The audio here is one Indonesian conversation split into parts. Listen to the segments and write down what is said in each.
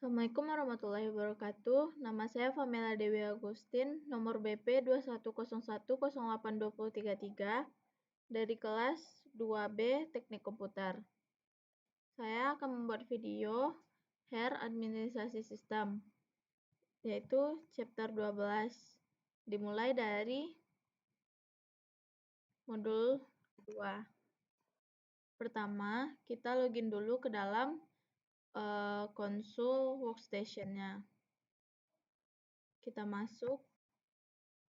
Assalamualaikum warahmatullahi wabarakatuh. Nama saya Pamela Dewi Agustin, nomor BP 2101082033 dari kelas 2B Teknik Komputer. Saya akan membuat video HER Administrasi Sistem, yaitu chapter 12, dimulai dari modul 2. Pertama, kita login dulu ke dalam konsul workstation-nya. Kita masuk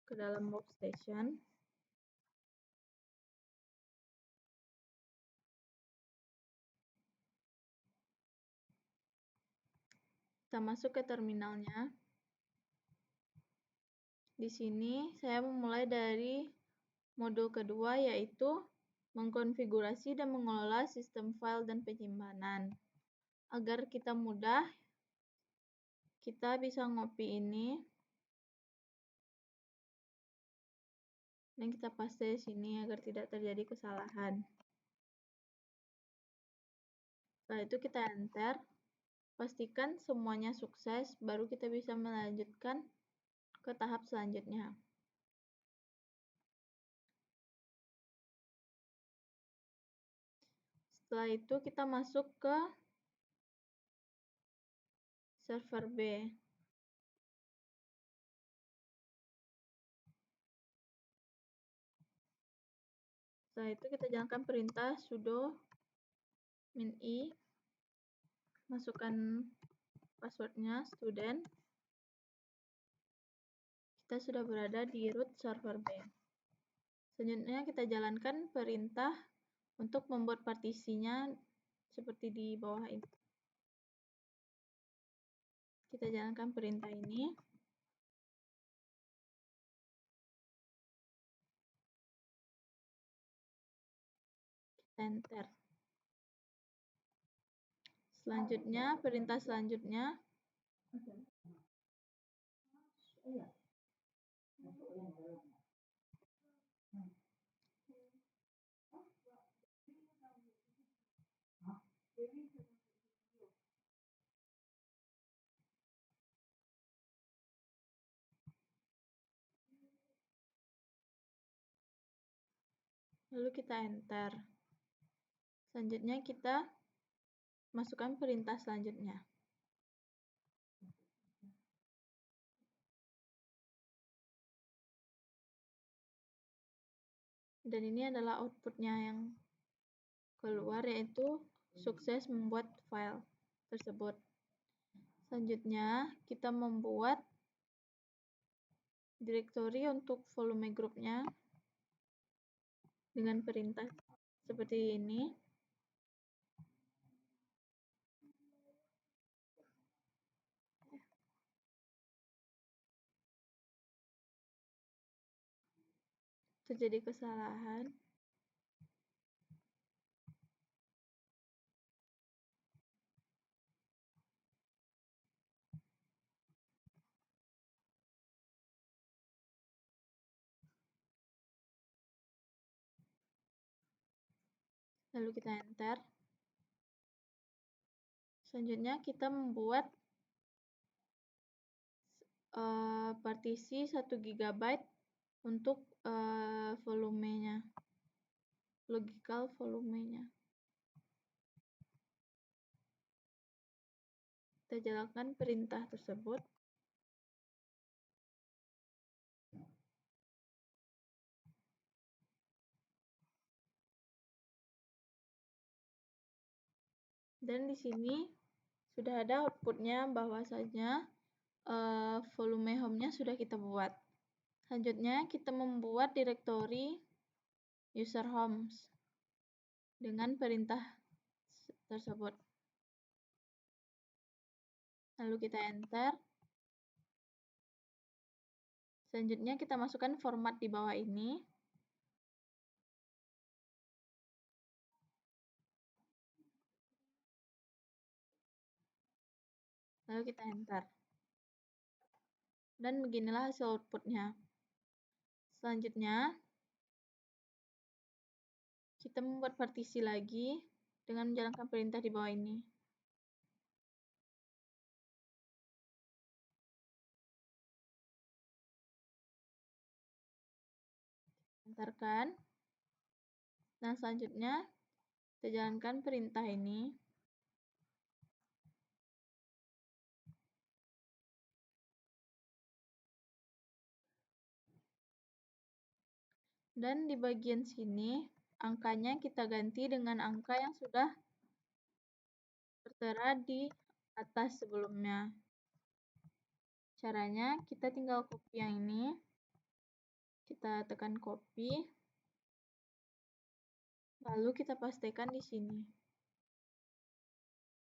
ke dalam workstation. Kita masuk ke terminalnya. Di sini saya memulai dari modul kedua, yaitu mengkonfigurasi dan mengelola sistem file dan penyimpanan. Agar kita mudah, kita bisa ngopi ini dan kita paste di sini agar tidak terjadi kesalahan. Setelah itu kita enter. Pastikan semuanya sukses, baru kita bisa melanjutkan ke tahap selanjutnya. Setelah itu kita masuk ke server B. Setelah itu kita jalankan perintah sudo min-i, masukkan passwordnya student. Kita sudah berada di root server B. Selanjutnya kita jalankan perintah untuk membuat partisinya seperti di bawah ini. Kita jalankan perintah ini. Enter. Selanjutnya, perintah selanjutnya lalu kita enter. Selanjutnya kita masukkan perintah selanjutnya. Dan ini adalah outputnya yang keluar, yaitu sukses membuat file tersebut. Selanjutnya kita membuat direktori untuk volume grupnya dengan perintah seperti ini. Terjadi kesalahan. Lalu kita enter. Selanjutnya kita membuat partisi 1 GB untuk volumenya, logical volumenya. Kita jalankan perintah tersebut. Dan di sini sudah ada outputnya, bahwasanya volume home-nya sudah kita buat. Selanjutnya kita membuat direktori user homes dengan perintah tersebut. Lalu kita enter. Selanjutnya kita masukkan format di bawah ini. Lalu kita enter. Dan beginilah hasil outputnya. Selanjutnya, kita membuat partisi lagi dengan menjalankan perintah di bawah ini. Enter kan. Nah, selanjutnya kita jalankan perintah ini. Dan di bagian sini, angkanya kita ganti dengan angka yang sudah tertera di atas sebelumnya. Caranya, kita tinggal copy yang ini. Kita tekan copy. Lalu kita pastikan di sini.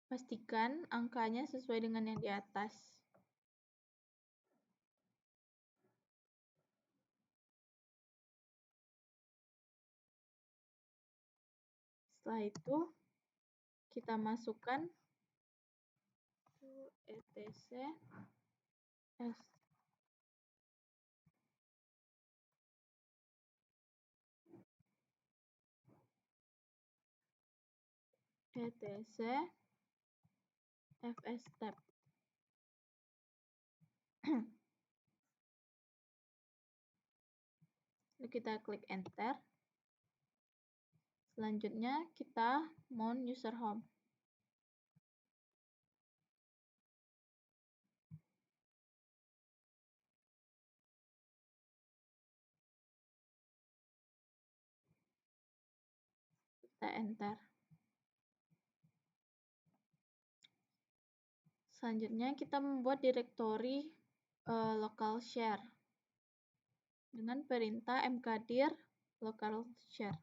Pastikan angkanya sesuai dengan yang di atas. Setelah itu, kita masukkan etc fstep. Lalu kita klik enter. Selanjutnya kita mount user home. Kita enter. Selanjutnya kita membuat direktori local share dengan perintah mkdir local share.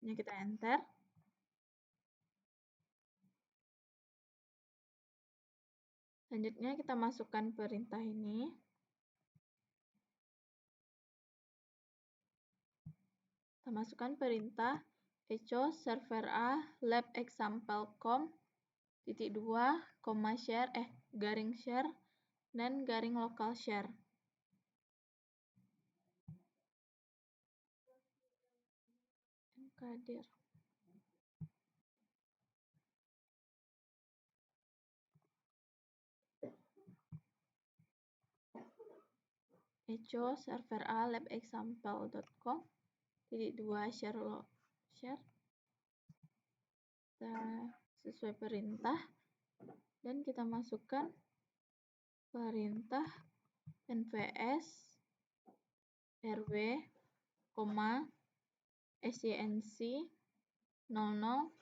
Ini kita enter. Selanjutnya kita masukkan perintah ini. Kita masukkan perintah echo server a lab example.com -2, share garing share dan garing local share. Mkdir. echo server a lab example.com -2 share share. Kita sesuai perintah dan kita masukkan perintah nvs rw, scnc 00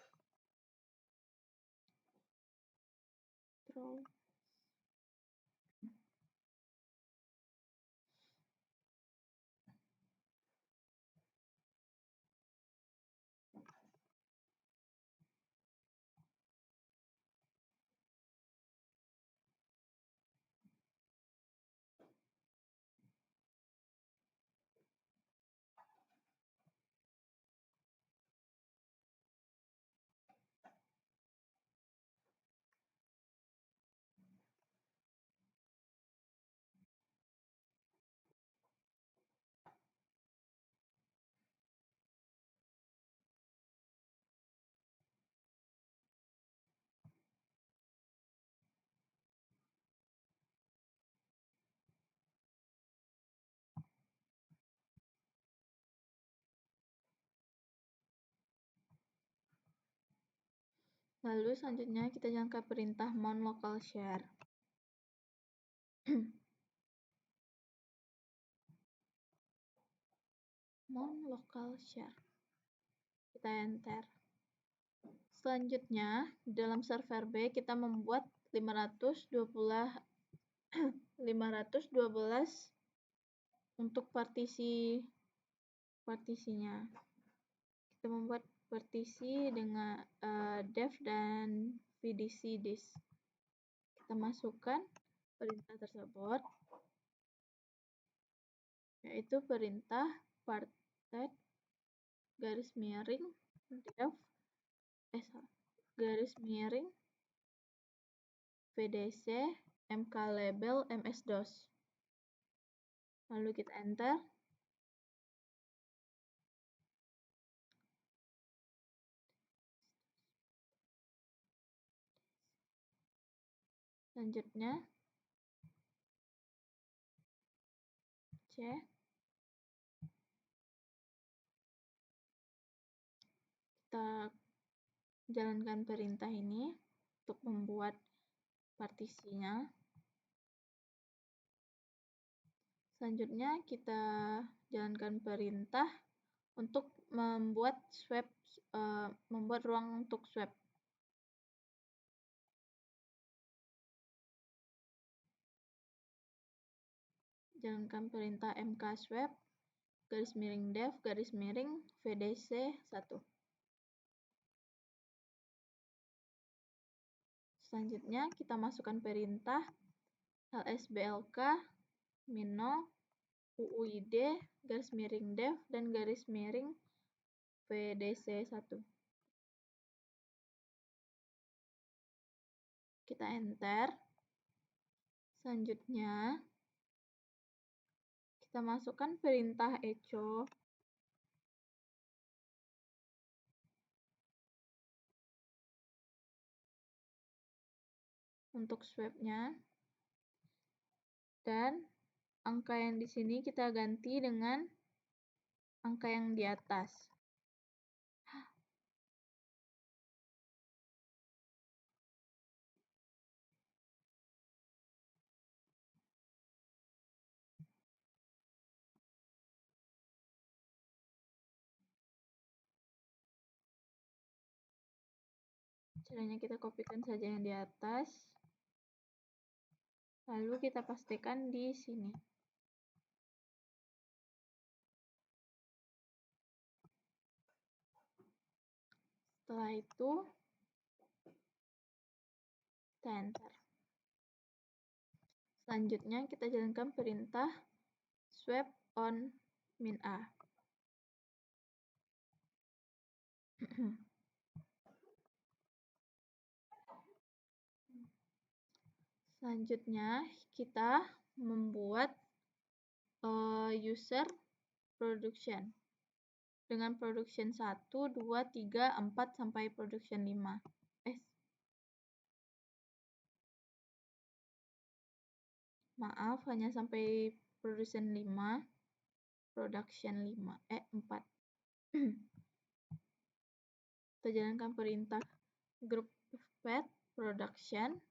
Lalu selanjutnya kita jalankan perintah mount local share. Mount local share. Kita enter. Selanjutnya, dalam server B kita membuat 512 untuk partisinya. Kita membuat partisi dengan dev dan vdc disk. Kita masukkan perintah tersebut, yaitu perintah parted garis miring dev garis miring vdc mklabel ms-dos. Lalu kita enter. Selanjutnya Kita jalankan perintah ini untuk membuat partisinya. Selanjutnya kita jalankan perintah untuk membuat membuat ruang untuk swap. Jalankan perintah mkswap _dev _vdc1. Selanjutnya kita masukkan perintah lsblk -0 uuid _dev dan _vdc1. Kita enter. Selanjutnya kita masukkan perintah echo untuk swapnya, dan angka yang di sini kita ganti dengan angka yang di atas. Caranya kita kopikan saja yang di atas, lalu kita pastikan di sini. Setelah itu kita enter. Selanjutnya kita jalankan perintah swap on min a. Selanjutnya kita membuat user production dengan production 1, 2, 3, 4 sampai production 5. Maaf, hanya sampai production 5. 4. Kita jalankan perintah group path production,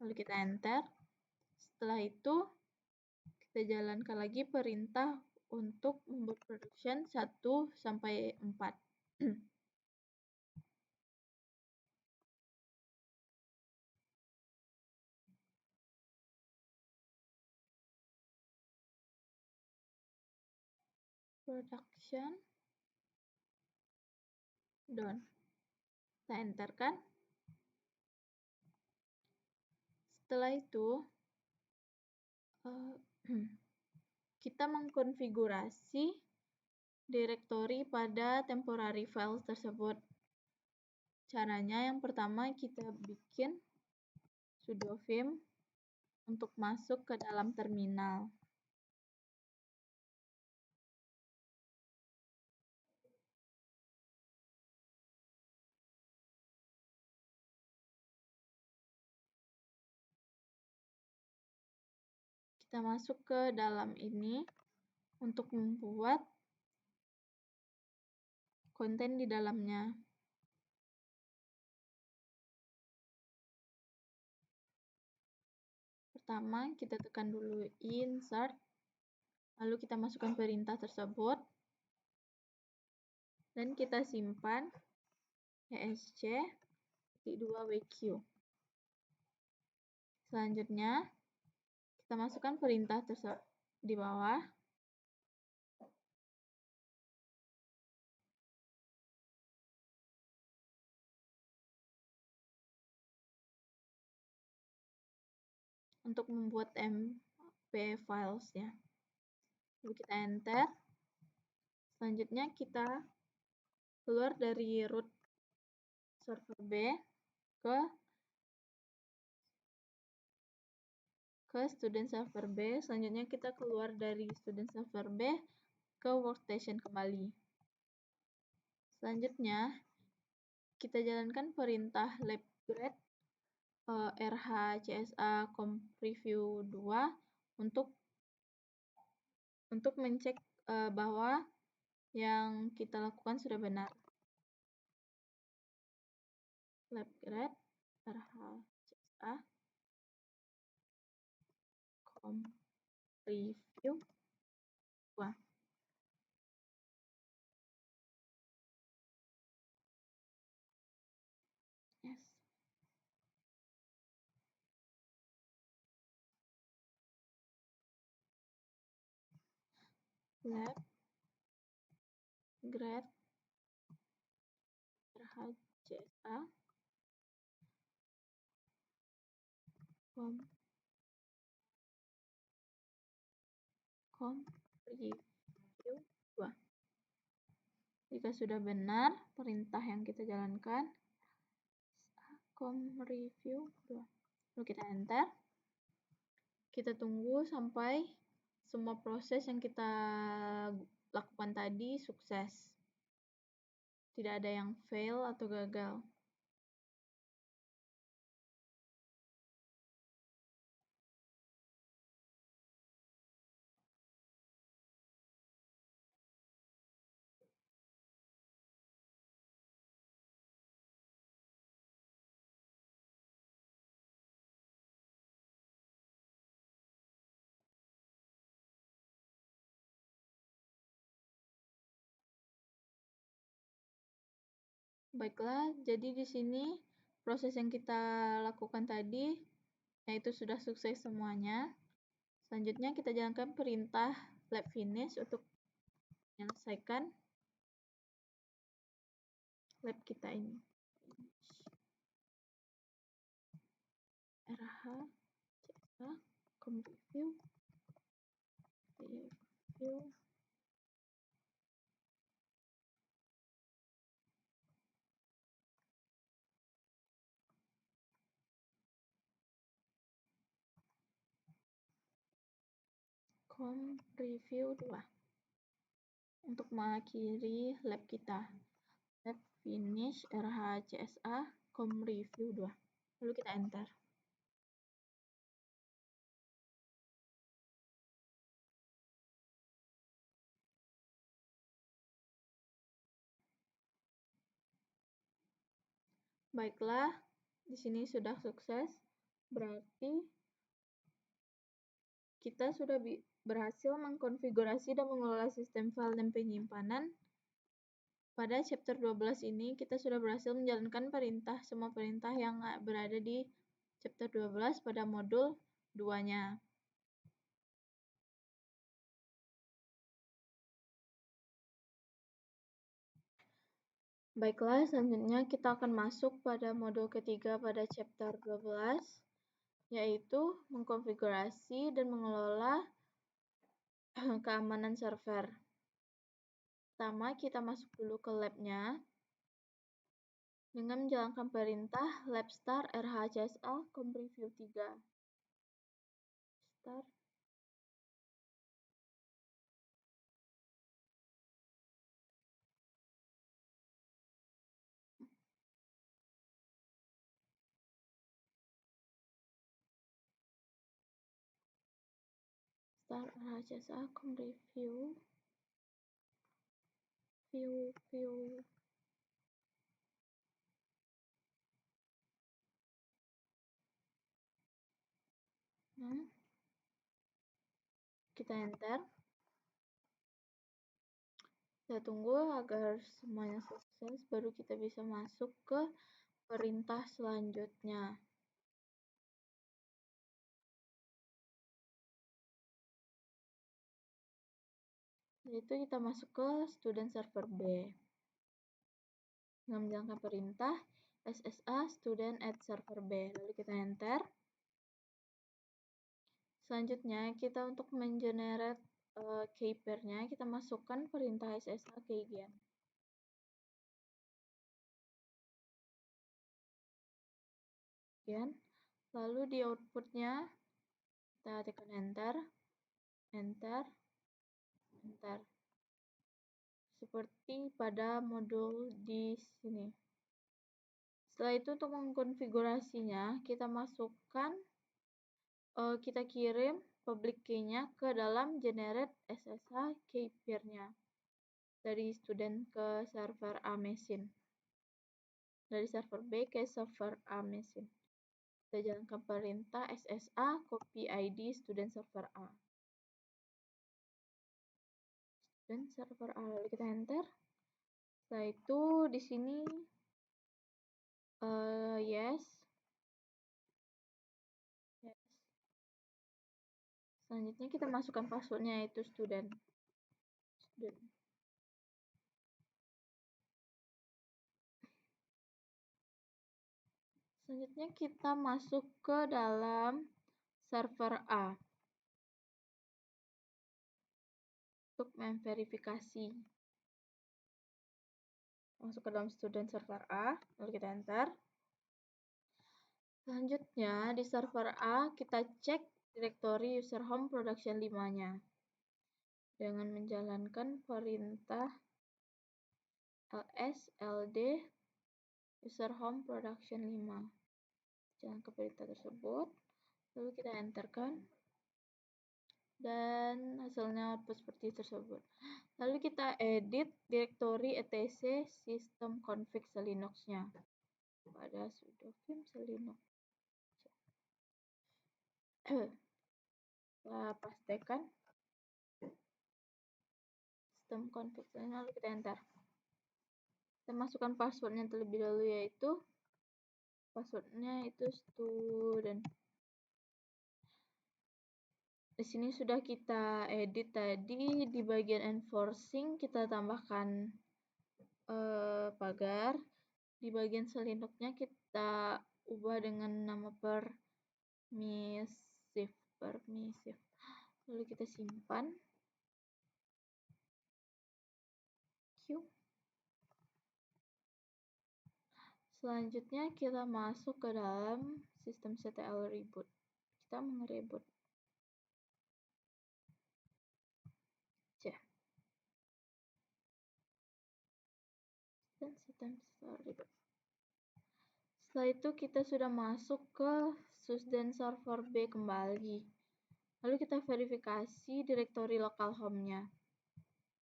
lalu kita enter. Setelah itu kita jalankan lagi perintah untuk membuat production 1 sampai 4. Production done. Kita enter kan. Setelah itu kita mengkonfigurasi direktori pada temporary files tersebut. Caranya yang pertama kita bikin sudo vim untuk masuk ke dalam terminal. Kita masuk ke dalam ini untuk membuat konten di dalamnya. Pertama, kita tekan dulu insert, lalu kita masukkan perintah tersebut, dan kita simpan esc_2wq. Selanjutnya, kita masukkan perintah tersebut di bawah. Untuk membuat MP files-nya. Lalu kita enter. Selanjutnya kita keluar dari root server B ke student server B. Selanjutnya kita keluar dari student server B ke workstation kembali. Selanjutnya kita jalankan perintah labgrade rhcsa comp preview 2 untuk untuk mencek bahwa yang kita lakukan sudah benar. Lab grade RHCSA com review 2. Yes. Lab grade RHCSA com review 2. Jika sudah benar perintah yang kita jalankan, com review 2. Lalu kita enter. Kita tunggu sampai semua proses yang kita lakukan tadi sukses. Tidak ada yang fail atau gagal. Baiklah, jadi di sini proses yang kita lakukan tadi yaitu sudah sukses semuanya. Selanjutnya kita jalankan perintah lab finish untuk menyelesaikan lab kita ini. RHCSA com review com review 2 untuk mengakhiri lab kita. Lab finish RHCSA com review 2. Lalu kita enter. Baiklah, di sini sudah sukses. Berarti kita sudah berhasil mengkonfigurasi dan mengelola sistem file dan penyimpanan. Pada chapter 12 ini kita sudah berhasil menjalankan semua perintah yang berada di chapter 12 pada modul 2-nya. Baiklah, selanjutnya kita akan masuk pada modul ketiga pada chapter 12, yaitu mengkonfigurasi dan mengelola keamanan server. Pertama, kita masuk dulu ke lab-nya dengan menjalankan perintah labstar RHCSA com review 3. Start. Start RHCSA com review view. Nah, kita enter. Kita tunggu agar semuanya sukses, baru kita bisa masuk ke perintah selanjutnya. Yaitu kita masuk ke student server B. Dengan menjalankan perintah SSA student at server B. Lalu kita enter. Selanjutnya kita untuk mengenerate key pair-nya kita masukkan perintah SSA keygen. Lalu di outputnya kita tekan enter, seperti pada modul di sini. Setelah itu untuk mengkonfigurasinya kita masukkan kita kirim public key-nya ke dalam generate SSH key pair-nya dari student ke server A machine. Dari server B ke server A machine. Kita jalankan perintah SSA copy ID student server A. Student server A, lalu kita enter. Setelah itu di sini yes. Selanjutnya kita masukkan passwordnya, yaitu student. Selanjutnya kita masuk ke dalam server A untuk memverifikasi. Masuk ke dalam student server A, lalu kita enter. Selanjutnya di server A kita cek direktori user home production 5-nya dengan menjalankan perintah ls ld user home production 5. Jalan ke perintah tersebut, lalu kita enterkan dan hasilnya output seperti tersebut. Lalu kita edit direktori etc system config Linux-nya pada sudo vim linux. Kita pastikan sistem config lalu kita enter. Kita masukkan passwordnya terlebih dahulu, yaitu passwordnya itu student. Di sini sudah kita edit tadi, di bagian enforcing kita tambahkan pagar. Di bagian selinuknya kita ubah dengan nama permissive. Lalu kita simpan. Q. Selanjutnya kita masuk ke dalam sistemctl reboot. Kita mengereboot. Dan sistemctl reboot. Setelah itu kita sudah masuk ke susden server B kembali. Lalu kita verifikasi direktori localhost-nya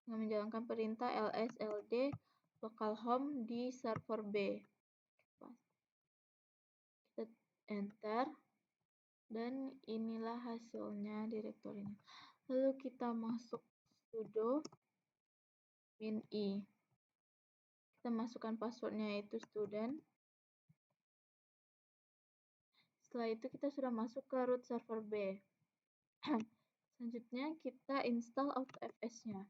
dengan menjalankan perintah ls ld localhost di server B. Kita enter dan inilah hasilnya direktorinya. Lalu kita masuk sudo min i. Kita masukkan passwordnya yaitu student. Setelah itu kita sudah masuk ke root server B. Selanjutnya kita install AutoFS-nya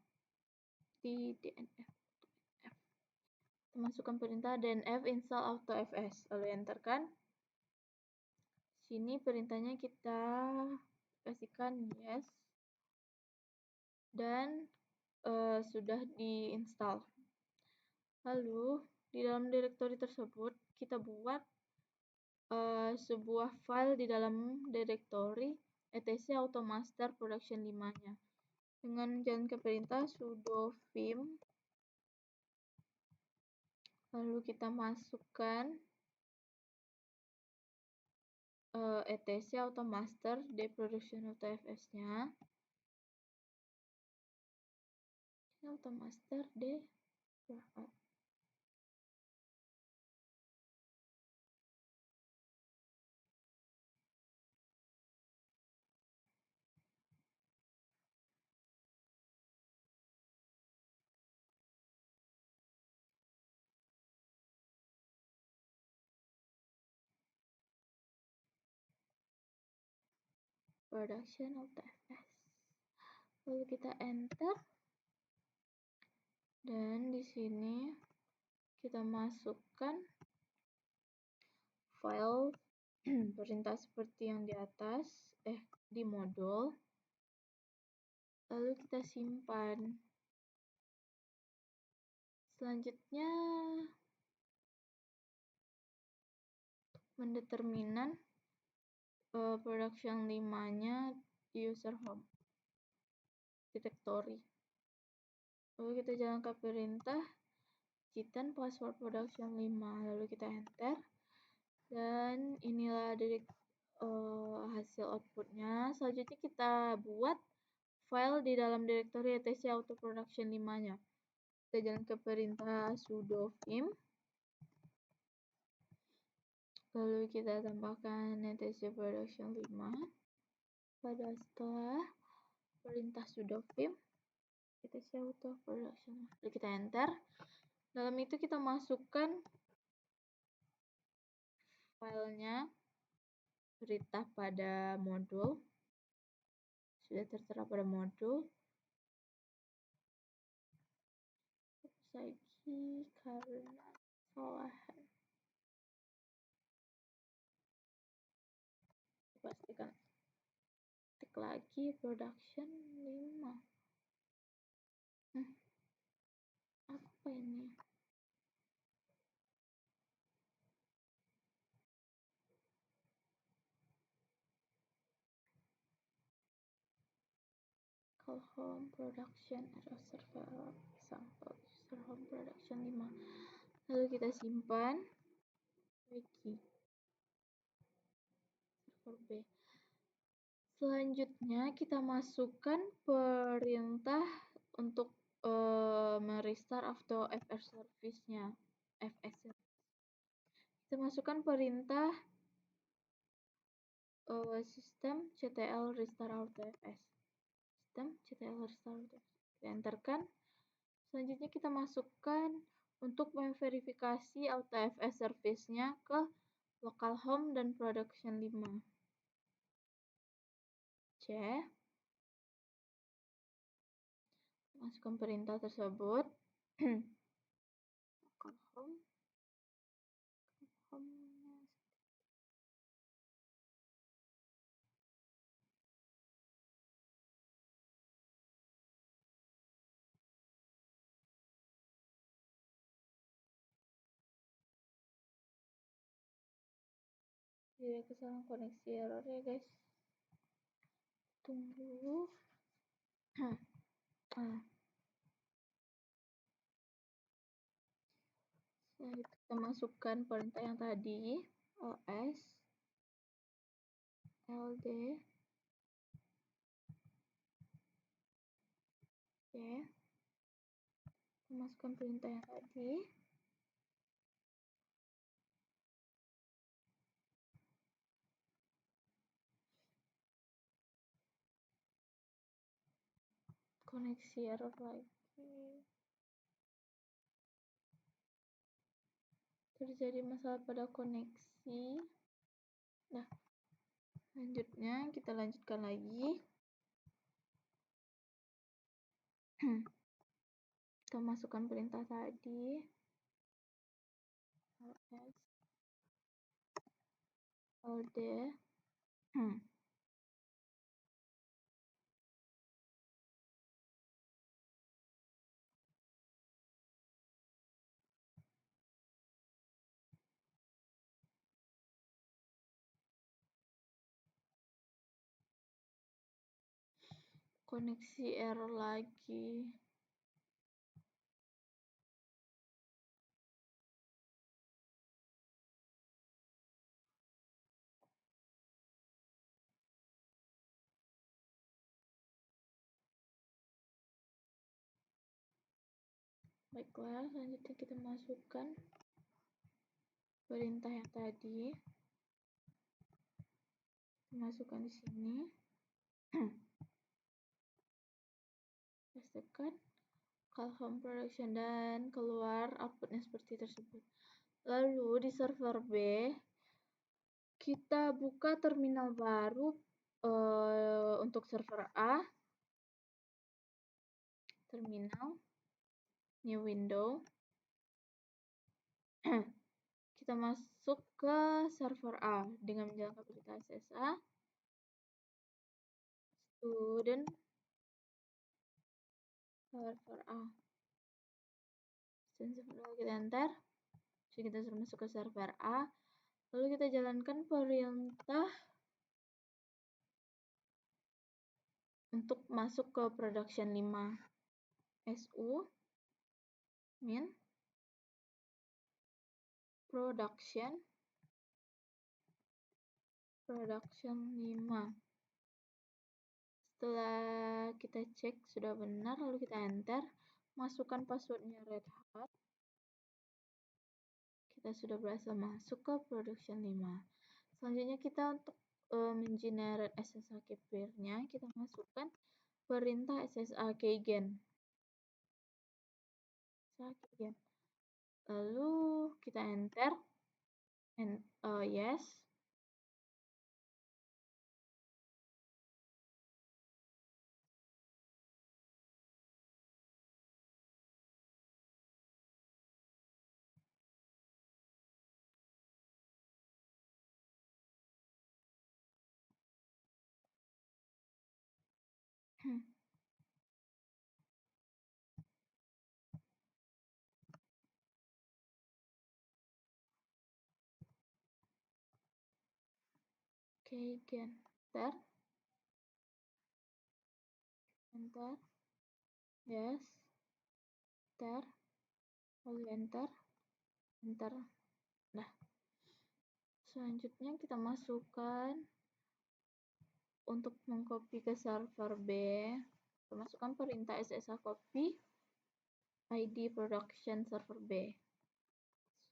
di dnf. Kita masukkan perintah dnf install AutoFS, lalu enterkan. Sini perintahnya kita kasihkan yes dan sudah diinstal. Lalu di dalam direktori tersebut kita buat sebuah file di dalam direktori etc automaster production 5-nya dengan menjalankan perintah sudo vim, lalu kita masukkan etc automaster d production AutoFS-nya, automaster d production AutoFS. Lalu kita enter dan di sini kita masukkan file perintah seperti yang di atas di modul, lalu kita simpan. Selanjutnya mendeterminan production 5-nya di user home directory. Lalu kita jalankan perintah jitan password production 5, lalu kita enter dan inilah hasil outputnya. Selanjutnya kita buat file di dalam direktori etc auto production 5-nya. Kita jalankan perintah sudo vim, lalu kita tambahkan etc production 5 pada setelah perintah sudo vim etc auto production. Lalu kita enter. Dalam itu kita masukkan filenya, perintah pada modul, sudah tertera pada modul. Lagi karena kesalahan. Pastikan tik lagi production 5. Apa ini? Call home production error server example user home production 5. Lalu kita simpan lagi server B. Selanjutnya kita masukkan perintah untuk merestart auto FS service-nya. Kita masukkan perintah sistem ctl restart auto fs. Sistem ctl restart auto fs. Kita enterkan. Selanjutnya kita masukkan untuk memverifikasi auto fs service-nya ke localhost dan production 5. C. Masukkan perintah tersebut. Localhost. Tidak kesalahan koneksi error ya guys. Tunggu. Selanjutnya kita masukkan perintah yang tadi, ls ld ya. Kita masukkan perintah yang tadi. Koneksi error lagi. Terjadi masalah pada koneksi. Nah, selanjutnya kita lanjutkan lagi. Kita masukkan perintah tadi. ls ld koneksi error lagi. Baiklah, selanjutnya kita masukkan perintah yang tadi. Masukkan di sini. Pastikan call home production dan keluar outputnya seperti tersebut. Lalu di server B kita buka terminal baru untuk server A. Terminal, new window. Kita masuk ke server A dengan menjalankan perintah SSA student server A. Lalu kita enter. Jadi kita sudah masuk ke server A. Lalu kita jalankan perintah untuk masuk ke production 5. su min production production 5. Setelah kita cek sudah benar, lalu kita enter, masukkan passwordnya Red Hat. Kita sudah berhasil masuk ke production 5. Selanjutnya kita untuk mengenerate SSH key-pair-nya, kita masukkan perintah SSH keygen. Lalu kita enter, yes. Keygen, enter, yes, lalu enter. Nah, selanjutnya kita masukkan untuk mengcopy ke server B. Kita masukkan perintah SSH copy ID production server B.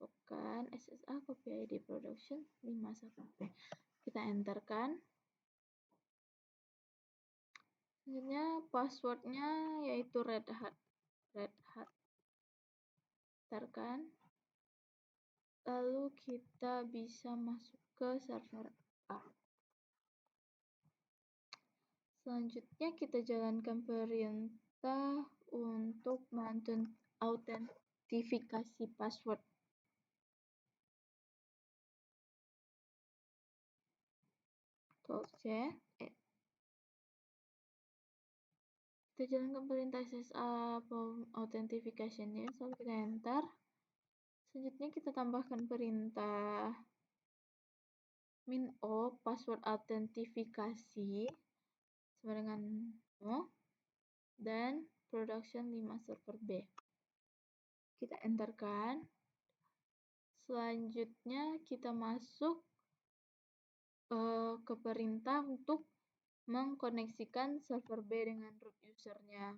Masukkan SSH copy ID production 5 server B. Kita enterkan. Selanjutnya passwordnya yaitu Red Hat. Enterkan. Lalu kita bisa masuk ke server A. Selanjutnya kita jalankan perintah untuk autentifikasi password. Ctrl+C. Kita jalankan perintah SSH authentication-nya, lalu kita enter. Selanjutnya kita tambahkan perintah -o password autentifikasi sama dengan no dan production 5 server B. Kita enterkan. Selanjutnya kita masuk ke perintah untuk mengkoneksikan server B dengan root usernya.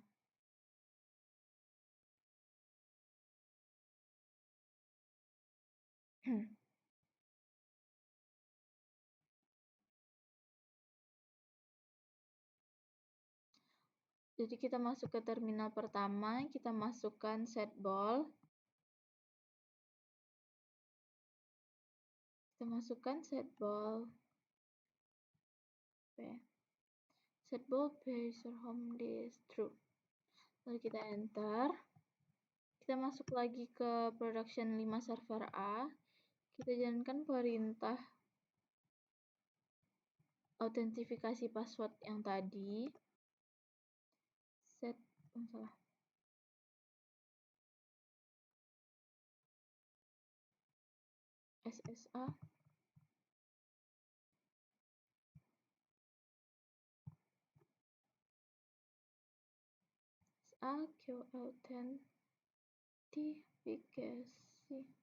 Jadi kita masuk ke terminal pertama, kita masukkan setball. Kita masukkan setball user home disk true. Lalu kita enter. Kita masuk lagi ke production 5 server A. Kita jalankan perintah autentifikasi password yang tadi. SSA authentifikasi.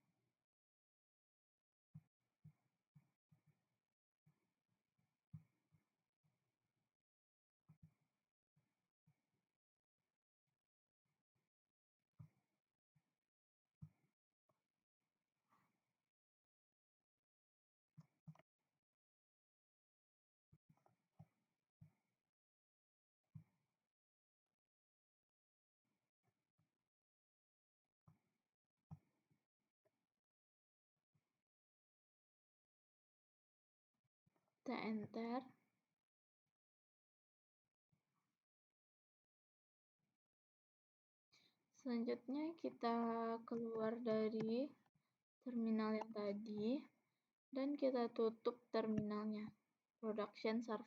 Kita enter. Selanjutnya kita keluar dari terminal yang tadi dan kita tutup terminalnya. Production 5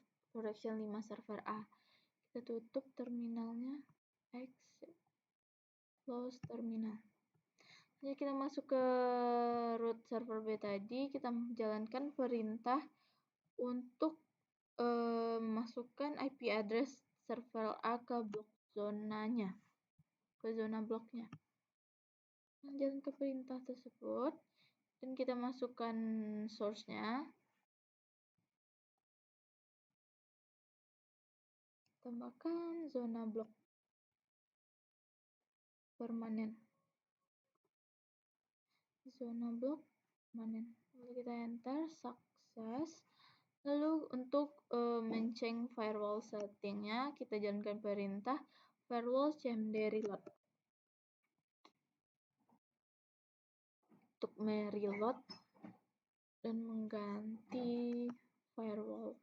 server A. Kita tutup terminalnya. Exit. Close terminal. Jadi kita masuk ke root server B tadi, kita jalankan perintah untuk masukkan IP address server A ke blok zonanya, ke zona bloknya. Jalankan perintah tersebut dan kita masukkan source-nya. Tambahkan zona blok permanen. Zona blok permanen. Lalu kita enter, sukses. Lalu untuk menceng firewall settingnya, kita jalankan perintah firewall cmd reload. Untuk mereload dan mengganti firewall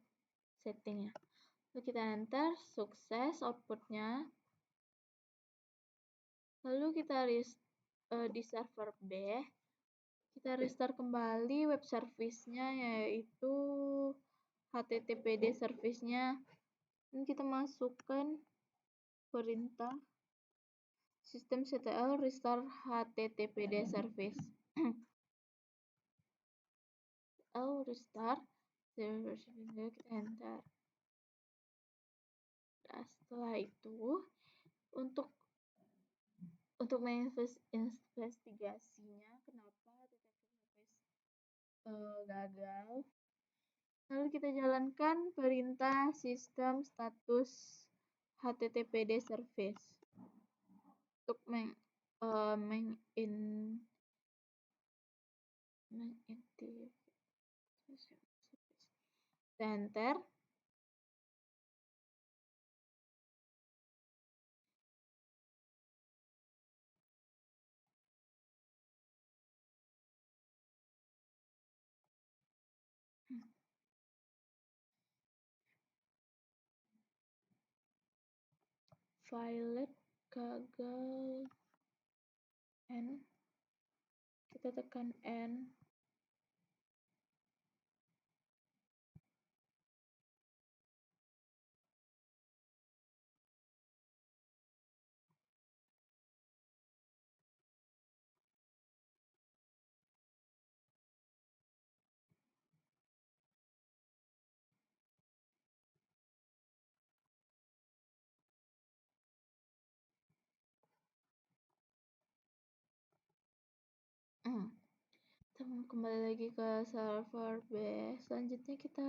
settingnya. Lalu kita enter, sukses outputnya. Lalu kita di server B, kita restart kembali web service-nya, yaitu HTTPD service-nya. Dan kita masukkan perintah systemctl restart HTTPD service. Restart, kita enter. Nah, setelah itu, untuk menginvestigasinya kenapa HTTP service gagal, lalu kita jalankan perintah system status HTTPD service untuk enter. File gagal N, kita tekan N. Kita kembali lagi ke server B. Selanjutnya kita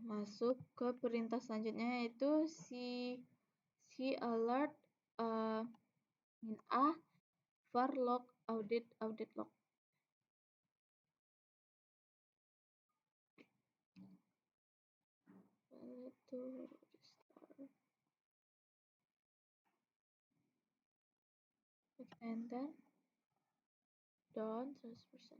masuk ke perintah selanjutnya, yaitu alert -a var log audit log. Itu kita enter, down 100%.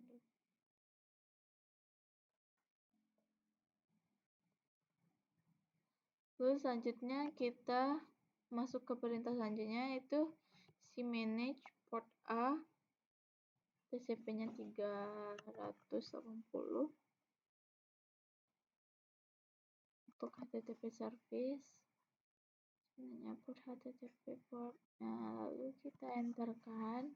Lalu selanjutnya kita masuk ke perintah selanjutnya, yaitu manage port A, TCP-nya 380 untuk HTTP service. Port HTTP portnya, lalu kita enterkan.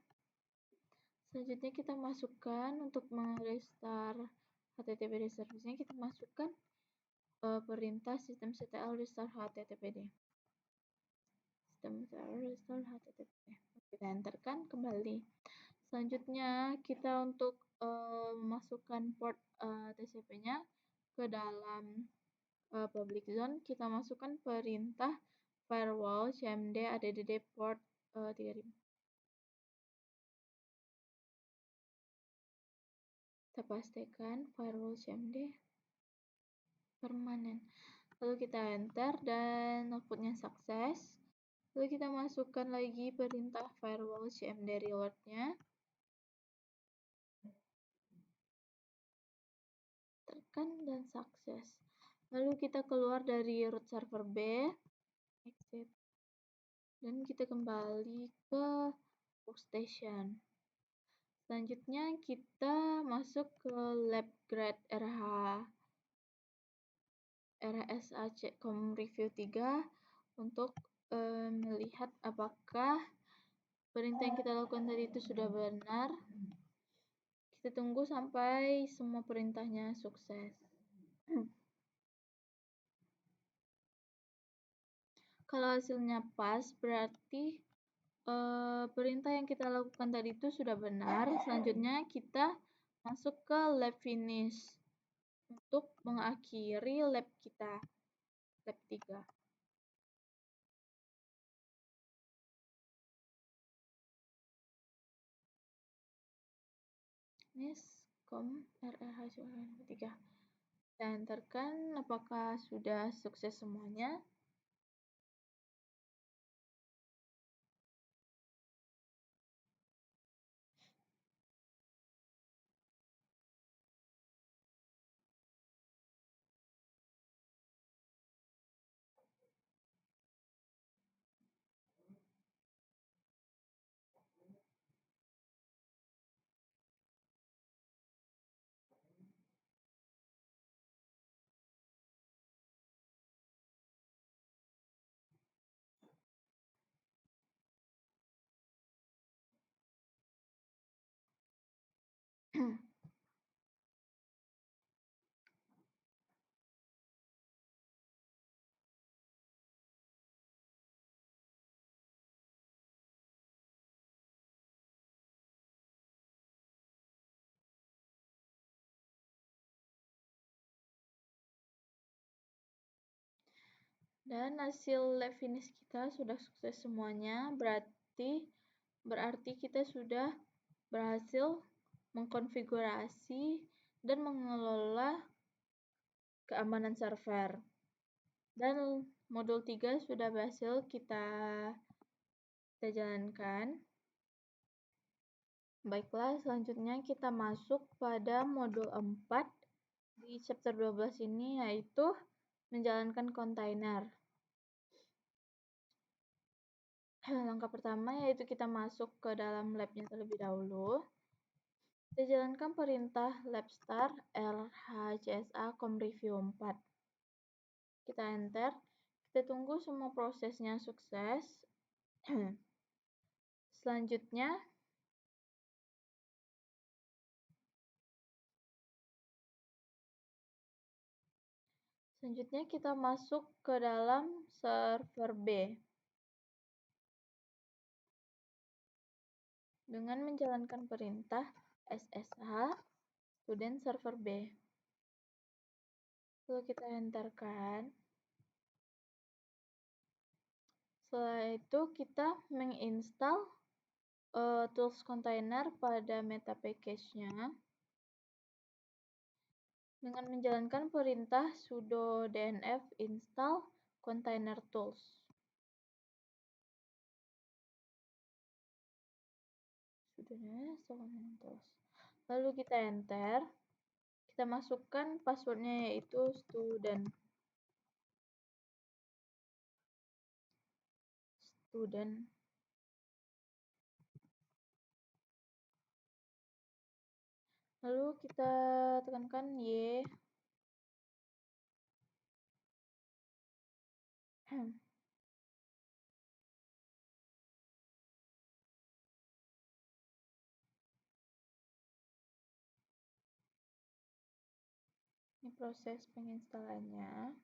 Selanjutnya kita masukkan untuk merestart HTTPD service-nya, kita masukkan perintah systemctl restart HTTPD. Systemctl restart HTTPD. Kita enterkan kembali. Selanjutnya kita untuk memasukkan port TCP-nya ke dalam public zone, kita masukkan perintah firewall cmd add port 3000. Kita pastikan firewall cmd permanen. Lalu kita enter dan outputnya sukses. Lalu kita masukkan lagi perintah firewall cmd reload-nya. Tekan dan sukses. Lalu kita keluar dari root server B, exit, dan kita kembali ke workstation. Selanjutnya kita masuk ke LabGrad RHSACCOM review 3 untuk melihat apakah perintah yang kita lakukan tadi itu sudah benar. Kita tunggu sampai semua perintahnya sukses. Kalau hasilnya pas, berarti perintah yang kita lakukan tadi itu sudah benar. Selanjutnya kita masuk ke lab finish untuk mengakhiri lab kita. lab 3. Niscom RRH 3. Kita enterkan apakah sudah sukses semuanya. Dan hasil lab finish kita sudah sukses semuanya, berarti kita sudah berhasil mengkonfigurasi dan mengelola keamanan server. Dan modul 3 sudah berhasil kita jalankan. Baiklah, selanjutnya kita masuk pada modul 4 di chapter 12 ini, yaitu menjalankan kontainer. Langkah pertama yaitu kita masuk ke dalam labnya terlebih dahulu. Kita jalankan perintah lab start rhcsa com-review 4. Kita enter. Kita tunggu semua prosesnya sukses. Selanjutnya kita masuk ke dalam server B dengan menjalankan perintah ssh student server B. Lalu kita enterkan. Setelah itu kita menginstal tools container pada meta package-nya dengan menjalankan perintah sudo dnf install container tools. Lalu kita enter. Kita masukkan passwordnya yaitu student. Lalu kita tekankan Y. Ini proses penginstalannya.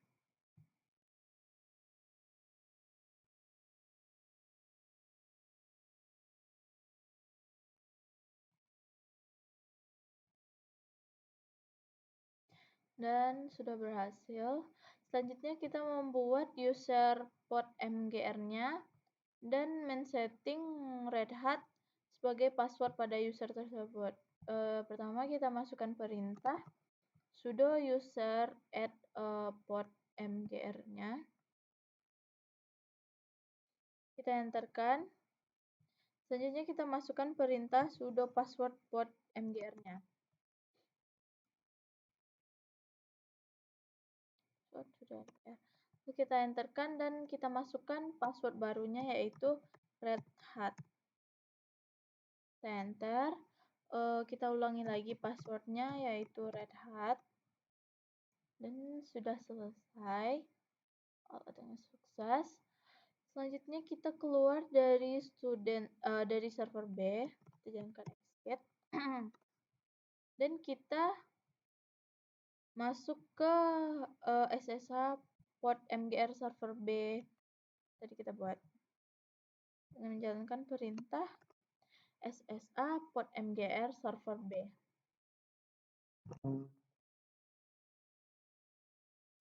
Dan sudah berhasil. Selanjutnya kita membuat user port MGR-nya dan men-setting Red Hat sebagai password pada user tersebut. Pertama kita masukkan perintah sudo user add port MGR-nya. Kita enterkan. Selanjutnya kita masukkan perintah sudo password port MGR-nya. Sudah ya. Lalu kita enterkan dan kita masukkan password barunya yaitu Red Hat. Kita enter. Kita ulangi lagi passwordnya yaitu Red Hat. Dan sudah selesai. Dengan sukses. Selanjutnya kita keluar dari dari server B. Kita jalankan exit. Dan kita masuk ke SSH port MGR server B tadi kita buat dengan menjalankan perintah SSH port MGR server B.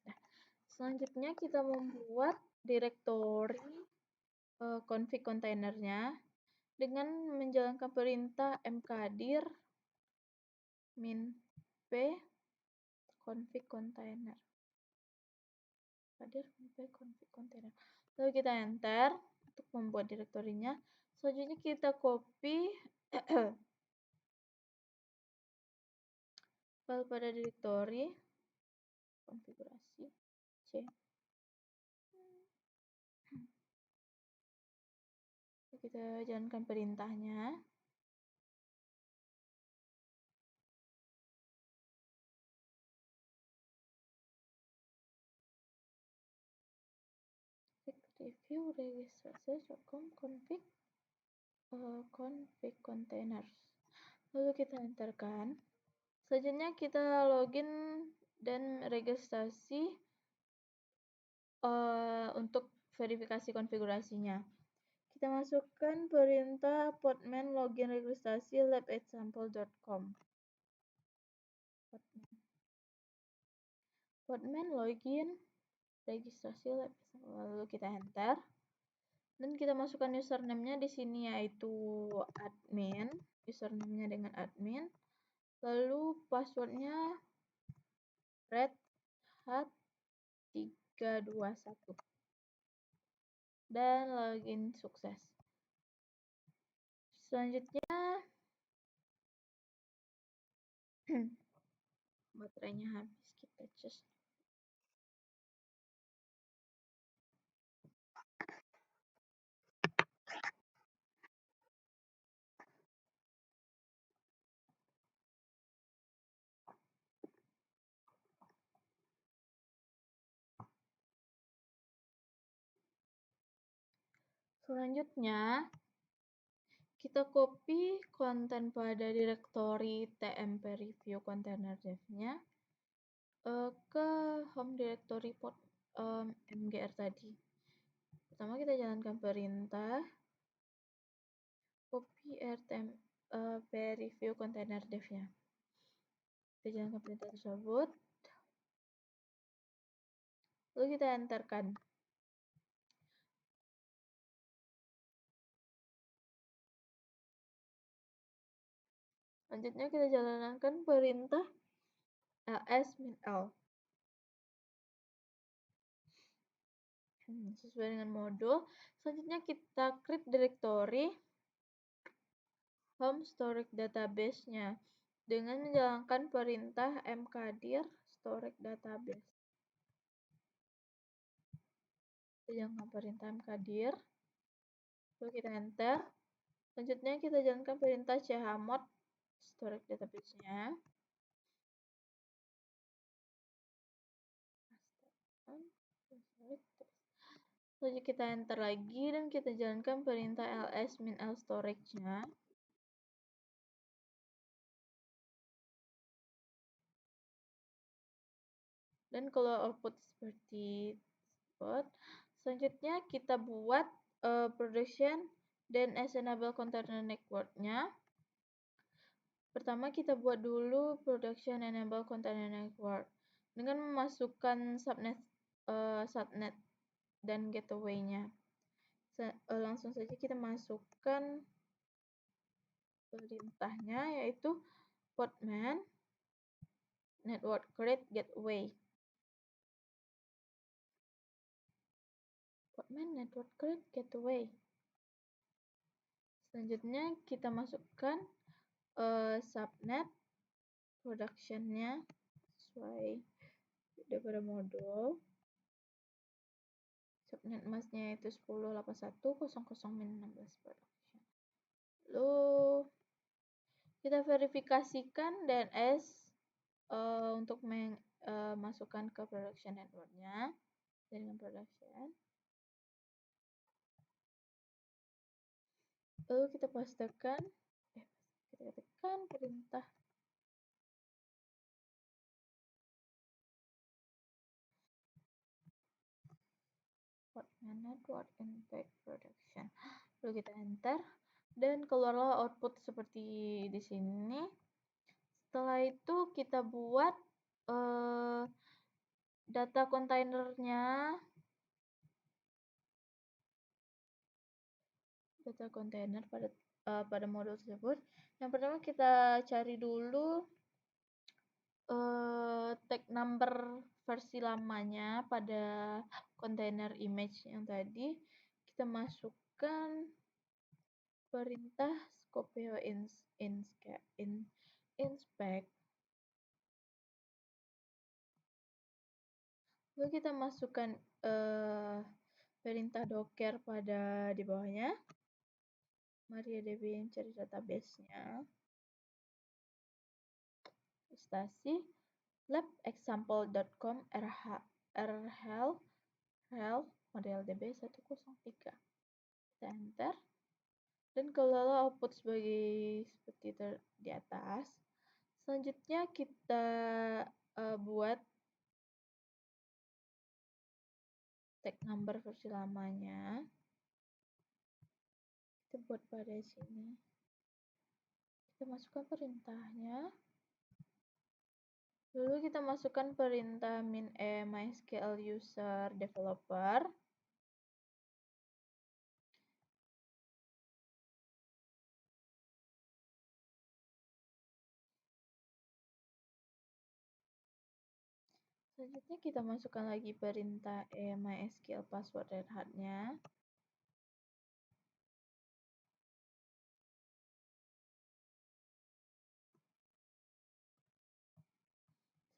Nah, Selanjutnya kita membuat direktori config kontainernya dengan menjalankan perintah mkdir -p config container. Lalu kita enter untuk membuat direktorinya. Selanjutnya kita copy file pada direktori konfigurasi C. Kita jalankan perintahnya. Review register.com config containers. Lalu kita enterkan. Selanjutnya kita login dan registrasi untuk verifikasi konfigurasinya. Kita masukkan perintah podman login registrasi lab@sample.com. Podman login registrasi lab. Lalu kita enter dan kita masukkan username-nya di sini yaitu admin, username-nya dengan admin. Lalu passwordnya redhat321 dan login sukses. Selanjutnya baterainya habis, kita cus. Selanjutnya kita copy konten pada direktori tmp review container dev-nya ke home directory pod mgr tadi. Pertama kita jalankan perintah copy rtmp review container dev-nya. Kita jalankan perintah tersebut. Lalu kita enterkan. Selanjutnya kita jalankan perintah ls-l sesuai dengan modul. Selanjutnya kita create directory home storage database-nya dengan menjalankan perintah mkdir storage database. Kita jalankan perintah mkdir, lalu kita enter. Selanjutnya kita jalankan perintah chmod storage database-nya. Lalu kita enter lagi dan kita jalankan perintah ls-l storage-nya. Dan kalau output seperti tersebut, selanjutnya kita buat production dan enable container network-nya. Pertama kita buat dulu production enable container network dengan memasukkan subnet dan gateway-nya. Langsung saja kita masukkan perintahnya yaitu podman network create gateway. Podman network create gateway. Selanjutnya kita masukkan subnet production-nya sesuai daripada modul. Subnet masknya itu 10.81.00-16 production. Lalu kita verifikasikan DNS untuk masukkan ke production network-nya dengan production. Lalu kita pastekan kita tekan perintah podman network impact production. Lalu kita enter dan keluarlah output seperti di sini. Setelah itu kita buat data kontainernya, data kontainer pada modul tersebut. Yang pertama kita cari dulu tag number versi lamanya pada kontainer image yang tadi. Kita masukkan perintah scopeo inspect. Lalu kita masukkan perintah docker pada di bawahnya. MariaDB yang cari database-nya. Stasi labexample.com rhel MariaDB 103. Kita enter. Dan kalau output seperti di atas. Selanjutnya kita buat tag number versi lamanya. Kita buat pada sini. Kita masukkan perintahnya. Lalu kita masukkan perintah min mysql user developer. Selanjutnya kita masukkan lagi perintah mysql password red hat-nya.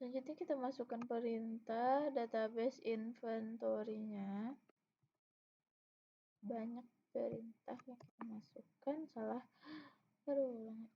Selanjutnya kita masukkan perintah database inventory-nya. Banyak perintah yang kita masukkan, salah. Ulang.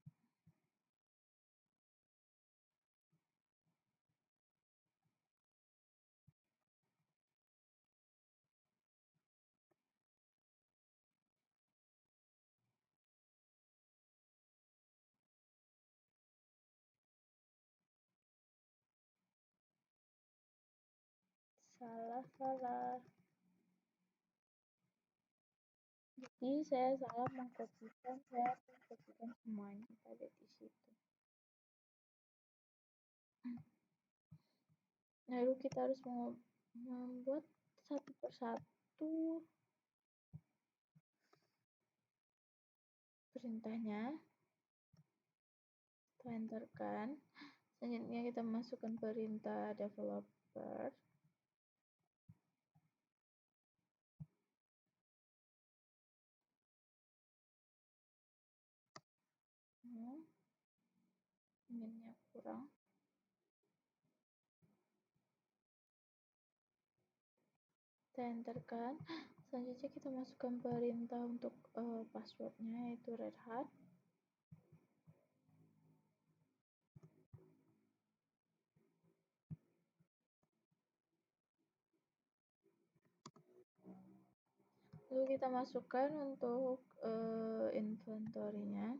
Salah. Jadi saya salah mengkopikan, semuanya ada di situ. Lalu kita harus membuat satu persatu perintahnya. Kita enterkan. Selanjutnya kita masukkan perintah developer. Minnya kurang. Kita enterkan. Selanjutnya kita masukkan perintah untuk passwordnya, yaitu red hat. Lalu kita masukkan untuk inventory-nya.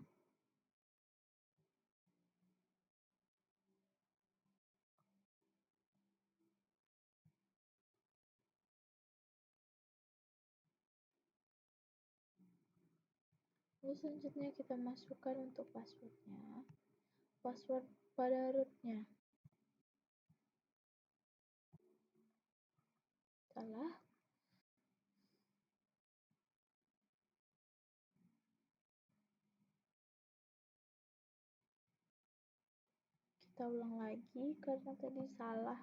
Lalu selanjutnya kita masukkan untuk passwordnya. Password pada root-nya. Salah. Kita ulang lagi karena tadi salah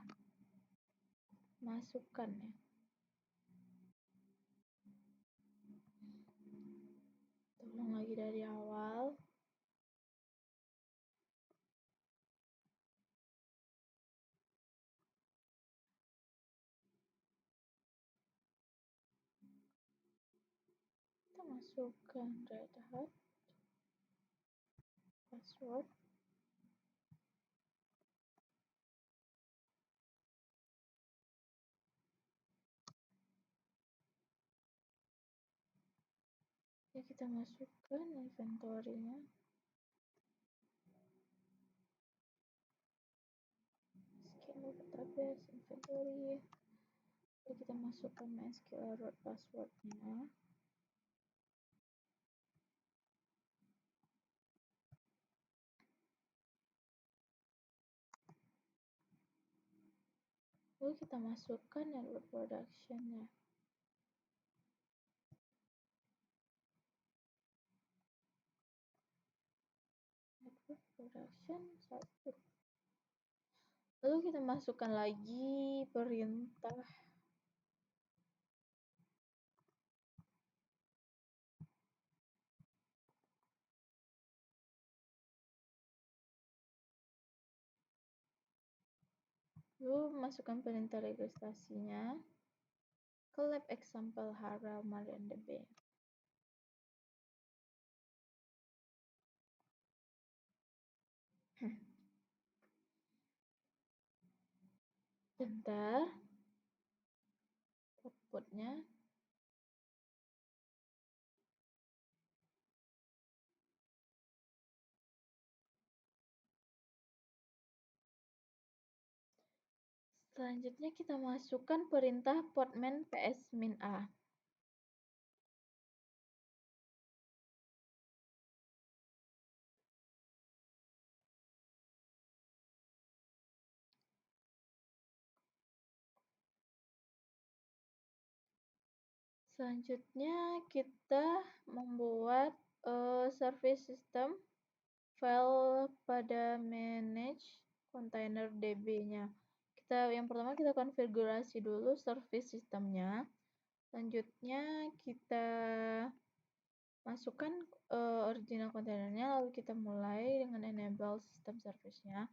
masukkan ya. Kita ulang lagi dari awal. Kita masukkan red hat, password. Ya, kita masukkan inventory-nya. Scan database inventory. Lalu kita masukkan MySQL root password-nya. Lalu kita masukkan network production-nya. Network production 1. Lalu kita masukkan lagi perintah lalu masukkan perintah registrasinya ke lab example HARA MariaDB. Bentar, outputnya. Selanjutnya kita masukkan perintah portman ps-a. Selanjutnya kita membuat service system file pada manage container DB-nya. Yang pertama kita konfigurasi dulu service systemnya. Selanjutnya kita masukkan original kontainernya, lalu kita mulai dengan enable system service-nya.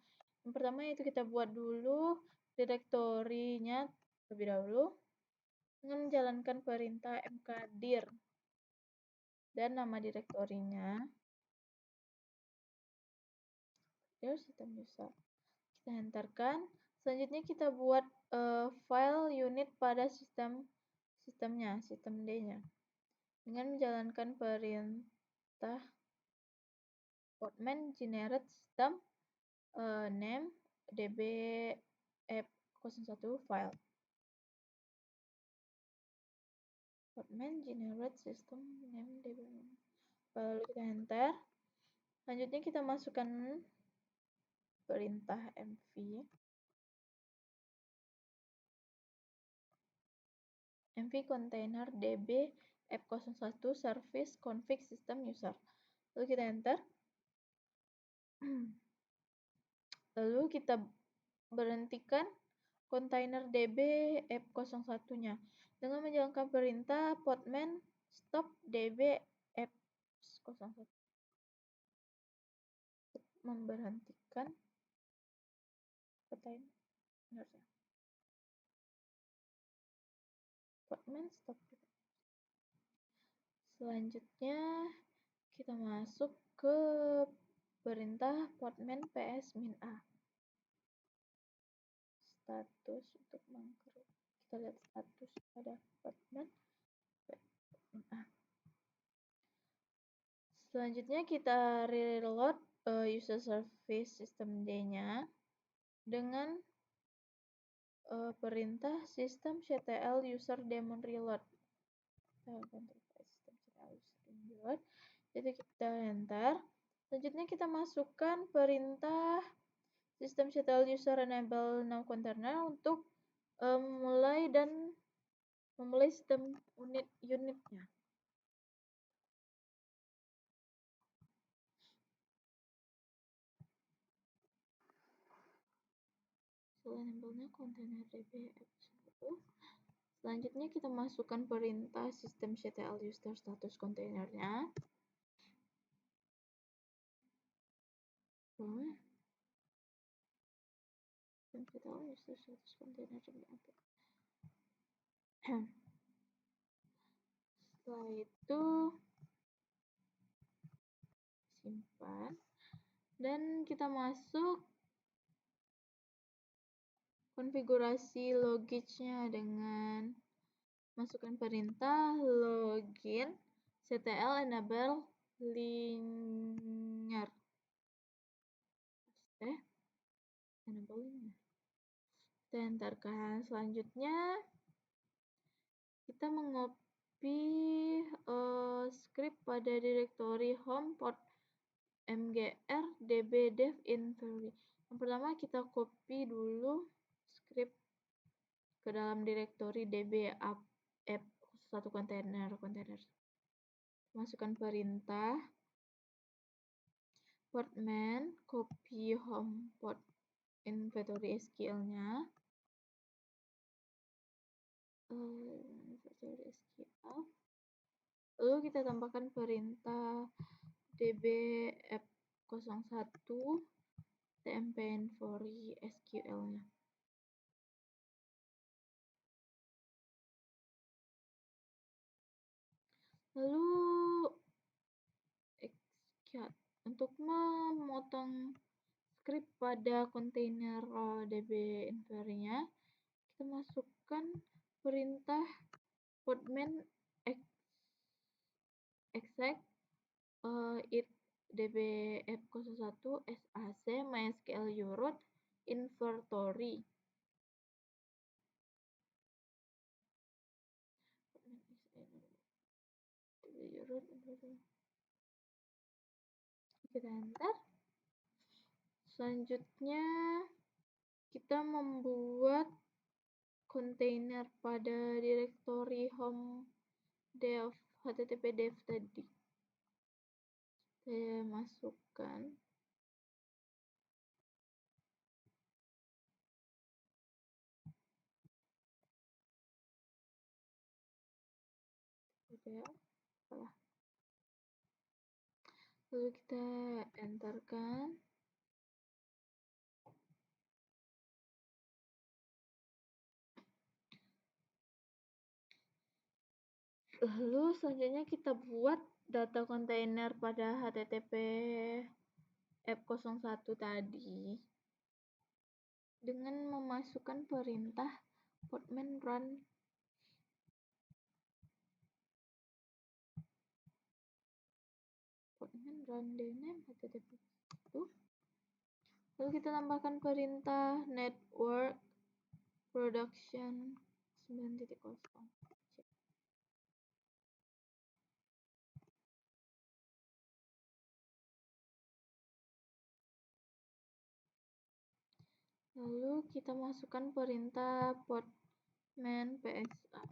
Yang pertama itu kita buat dulu direktorinya terlebih dahulu dengan menjalankan perintah mkdir dan nama direktorinya sistem user. Kita enterkan. Selanjutnya kita buat file unit pada sistemnya, sistem D-nya. Dengan menjalankan perintah portman generate system name db f01 file. Portman generate system name db lalu kita enter. Selanjutnya kita masukkan perintah mv container db f01 service config system user. Lalu kita enter. Lalu kita berhentikan kontainer db f01-nya dengan menjalankan perintah portman stop db f01. Memberhentikan kontainernya. Portman stop. Selanjutnya kita masuk ke perintah portman ps-a. Status untuk mengkeruk. Kita lihat status pada portman ps-a. Selanjutnya kita reload user service system D-nya dengan perintah systemctl user daemon reload. Jadi kita enter. Selanjutnya kita masukkan perintah systemctl user enable now container untuk memulai sistem unitnya. Enable container db f1. Selanjutnya kita masukkan perintah systemctl user status kontainernya. Systemctl user status kontainer setelah itu simpan dan kita masuk konfigurasi login-nya dengan masukkan perintah login ctl enable linear. Enable linear. Kita enterkan. Selanjutnya kita mengcopy script pada direktori home port mgr db dev inventory. Yang pertama kita copy dulu script ke dalam direktori db app satu kontainer. Masukkan perintah portman, copy home port inventory SQL-nya. Lalu kita tambahkan perintah db app01 tmp inventory SQL-nya. Lalu execute. Untuk memotong script pada kontainer db inventory-nya, kita masukkan perintah portman exec it db app01 sac mysql urut inventory. Kita enter. Selanjutnya kita membuat kontainer pada direktori home dev http dev tadi. Saya masukkan lalu kita enterkan. Lalu selanjutnya kita buat data kontainer pada http app01 tadi dengan memasukkan perintah portman run dname http itu. Lalu kita tambahkan perintah network production 9.0. Lalu kita masukkan perintah portman psa.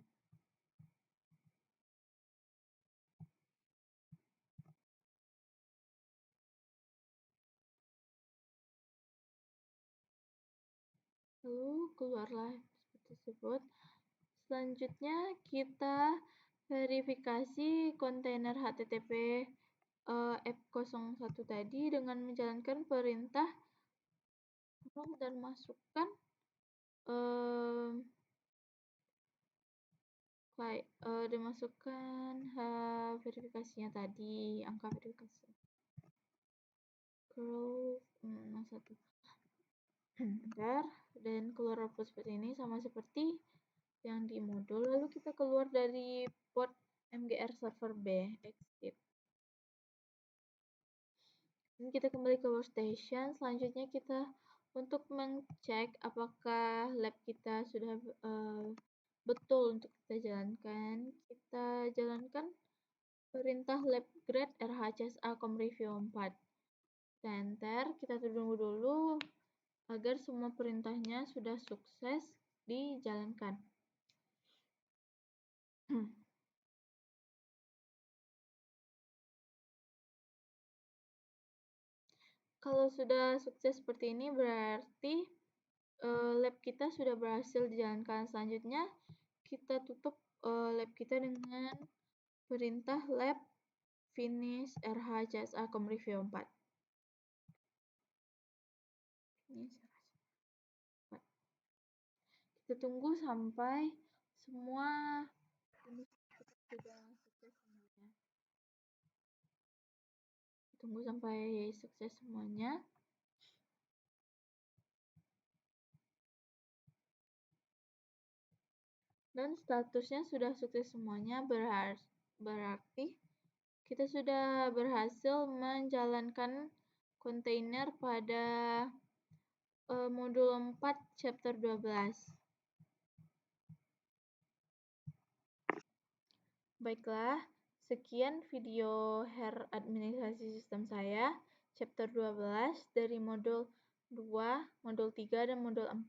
Lalu keluarlah seperti tersebut. Selanjutnya kita verifikasi kontainer http app01 tadi dengan menjalankan perintah dan masukkan verifikasinya tadi, angka verifikasi curl 01. Enter, dan keluar output seperti ini, sama seperti yang di modul. Lalu kita keluar dari port mgr server B, exit. Ini kita kembali ke workstation. Selanjutnya kita untuk mengecek apakah lab kita sudah betul untuk kita jalankan, kita jalankan perintah labgrad rhcsa review 4. Kita enter, kita tunggu dulu agar semua perintahnya sudah sukses dijalankan. Kalau sudah sukses seperti ini berarti lab kita sudah berhasil dijalankan. Selanjutnya kita tutup lab kita dengan perintah lab finish rhcsa review 4. Kita tunggu sampai semua sudah sukses semuanya. Tunggu sampai sukses semuanya. Dan statusnya sudah sukses semuanya, berarti kita sudah berhasil menjalankan kontainer pada modul 4 chapter 12. Baiklah, sekian video administrasi sistem saya chapter 12 dari modul 2, modul 3, dan modul 4.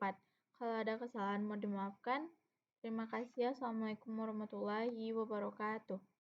Kalau ada kesalahan mohon dimaafkan. Terima kasih. Assalamualaikum warahmatullahi wabarakatuh.